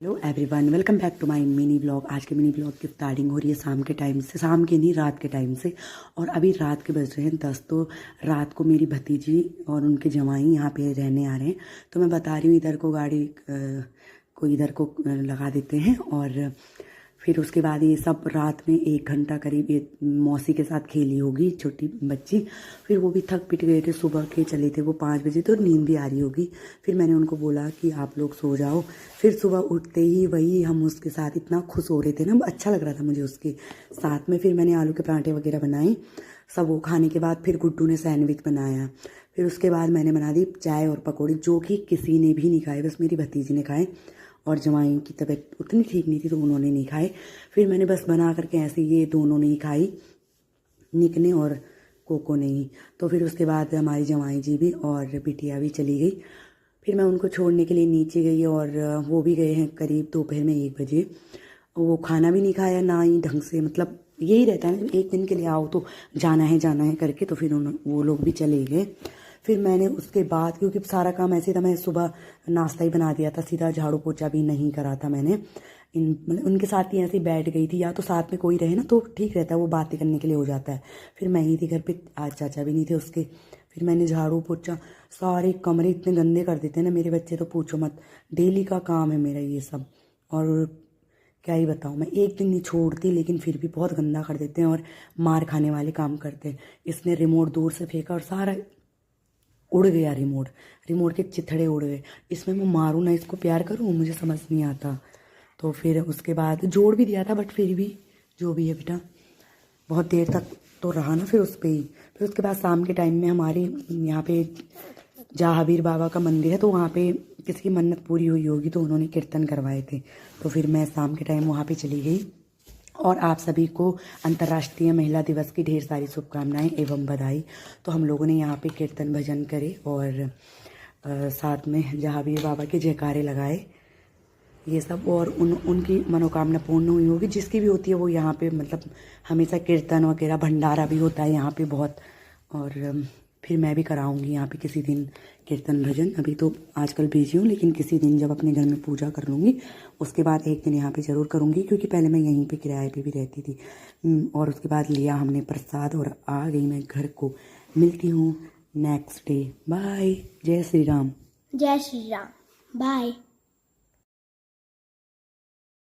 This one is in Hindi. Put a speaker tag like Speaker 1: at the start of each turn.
Speaker 1: Hello everyone, welcome back to my mini blog. आज के मिनी ब्लॉग की स्टार्टिंग हो रही है शाम के टाइम से, शाम के नहीं रात के टाइम से। और अभी रात के बज रहे हैं 10। तो रात को मेरी भतीजी और उनके जवाई यहाँ पे रहने आ रहे हैं। तो मैं बता रही हूँ इधर को गाड़ी को इधर को लगा देते हैं। और फिर उसके बाद ये सब रात में 1 घंटा करीब ये मौसी के साथ खेली होगी छोटी बच्ची। फिर वो भी थक पिट गए थे, सुबह के चले थे वो 5 बजे, तो नींद भी आ रही होगी। फिर मैंने उनको बोला कि आप लोग सो जाओ। फिर सुबह उठते ही वही हम उसके साथ इतना खुश हो रहे थे ना, अच्छा लग रहा था मुझे उसके साथ में। फिर मैंने आलू के पराठे वगैरह बनाए सब। वो खाने के बाद फिर गुड्डू ने सैंडविच बनाया। फिर उसके बाद मैंने बना दी चाय और पकौड़ी, जो कि किसी ने भी नहीं खाए, बस मेरी भतीजी ने खाए। और जवाई की तबीयत उतनी ठीक नहीं थी तो उन्होंने नहीं खाए। फिर मैंने बस बना करके ऐसे ये दोनों ने ही खाई, निक ने और कोको ने ही। तो फिर उसके बाद हमारी जवाई जी भी और बिटिया भी चली गई। फिर मैं उनको छोड़ने के लिए नीचे गई और वो भी गए हैं करीब दोपहर में 1 बजे। वो खाना भी नहीं खाया ना ही ढंग से, मतलब यही रहता है एक दिन के लिए आओ तो जाना है करके। तो फिर वो लोग भी चले गए। फिर मैंने उसके बाद, क्योंकि सारा काम ऐसे था, मैं सुबह नाश्ता ही बना दिया था, सीधा झाड़ू पोछा भी नहीं करा था मैंने। मतलब उनके साथ ही ऐसे ही बैठ गई थी, या तो साथ में कोई रहे ना तो ठीक रहता है, वो बातें करने के लिए हो जाता है। फिर मैं ही थी घर पे, आज चाचा भी नहीं थे उसके। फिर मैंने झाड़ू पोछा, सारे कमरे इतने गंदे कर देते हैं ना मेरे बच्चे, तो पूछो मत। डेली का काम है मेरा ये सब। और क्या ही बताऊँ, मैं एक दिन नहीं छोड़ती, लेकिन फिर भी बहुत गंदा कर देते हैं और मार खाने वाले काम करते हैं। इसने रिमोट दूर से फेंका और सारा उड़ गया, रिमोट के चिथड़े उड़ गए। इसमें मैं मारूँ ना इसको प्यार करूँ, मुझे समझ नहीं आता। तो फिर उसके बाद जोड़ भी दिया था, बट फिर भी जो भी है बेटा, बहुत देर तक तो रहा ना फिर उस पर ही। फिर उसके बाद शाम के टाइम में हमारे यहाँ पे जहाबीर बाबा का मंदिर है, तो वहाँ पे किसी की मन्नत पूरी हुई होगी तो उन्होंने कीर्तन करवाए थे। तो फिर मैं शाम के टाइम वहाँ पे चली गई। और आप सभी को अंतर्राष्ट्रीय महिला दिवस की ढेर सारी शुभकामनाएं एवं बधाई। तो हम लोगों ने यहाँ पे कीर्तन भजन करे और साथ में जहाबीर बाबा के जयकारे लगाए, ये सब। और उनकी मनोकामना पूर्ण हुई होगी, जिसकी भी होती है वो यहाँ पे, मतलब हमेशा कीर्तन वगैरह भंडारा भी होता है यहाँ पे बहुत। और फिर मैं भी कराऊंगी यहाँ पे किसी दिन कीर्तन भजन। अभी तो आजकल बिजी हूँ, लेकिन किसी दिन जब अपने घर में पूजा कर लूँगी उसके बाद एक दिन यहाँ पे ज़रूर करूँगी, क्योंकि पहले मैं यहीं पे किराए पे भी रहती थी। और उसके बाद लिया हमने प्रसाद और आ गई मैं घर को। मिलती हूँ नेक्स्ट डे। बाय। जय श्री राम।
Speaker 2: जय श्री राम। बाय।